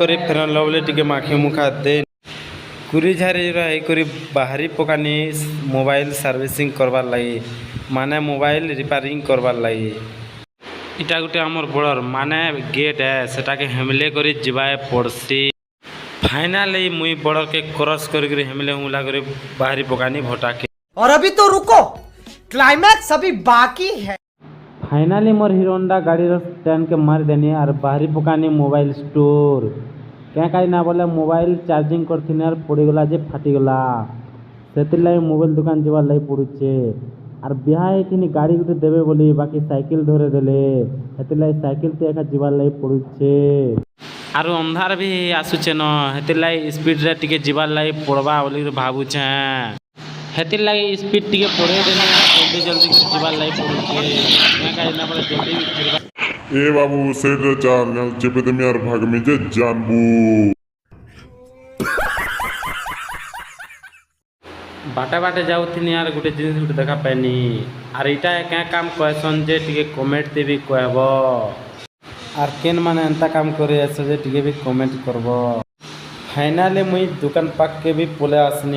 করে ফেরন লবলে টিকে মাখি মুখা দে কুড়ি ঝাড়ি করে বাহারি পকানি মোবাইল সার্ভিসিং করবার লাগি মানে মোবাইল রিপেয়ারিং করবার লাগি এটা গোটে আমার বড়র মানে গেট সেটাকে হেমলে করে যাবায় পড়ছি ফাইনালি মুই বড়কে ক্রস করে হেমলে হুমলা করে বাহারি পকানি ভটাকে और अभी तो रुको क्लाइमैक्स अभी बाकी है। फाइनाली मोर हीरो होंडा गाड़ी स्टैंड के मार देनी और बाहरी पकानी मोबाइल स्टोर क्या कहीं ना बोले मोबाइल चार्जिंग करथिन और पड़गला जे फाटिगला से मोबाइल दुकान जबार लगे पड़ुचे और बिहा थी गाड़ी गोटे देवे बोली बाकी साइकिल धरे देले से साइकिल तो एका जबार लगे पड़ुचे आर अंधार भी आसुचे न हेतिरलागि स्पीड रे टिके जबार लगे पड़वा बोली भावुचे हेतिर लगे स्पीड टिके पड़े देने जल्दी जल्दी जबार लगे पड़ुचे क्या कहीं ना बोले जल्दी ए बाबू सेठ रे चाल चेपे तुम यार भाग में जे जानबू बाटे बाटे जाऊथिनी यार गोटे जिनिस गोटे देखा पाइनी आर इटा क्या काम कहसन जे टिके कमेंट देवी कहब आर केन माने एंता काम करे जे टिके भी कमेंट करब फाइनाली मुई दुकान पाक के भी पले आसनी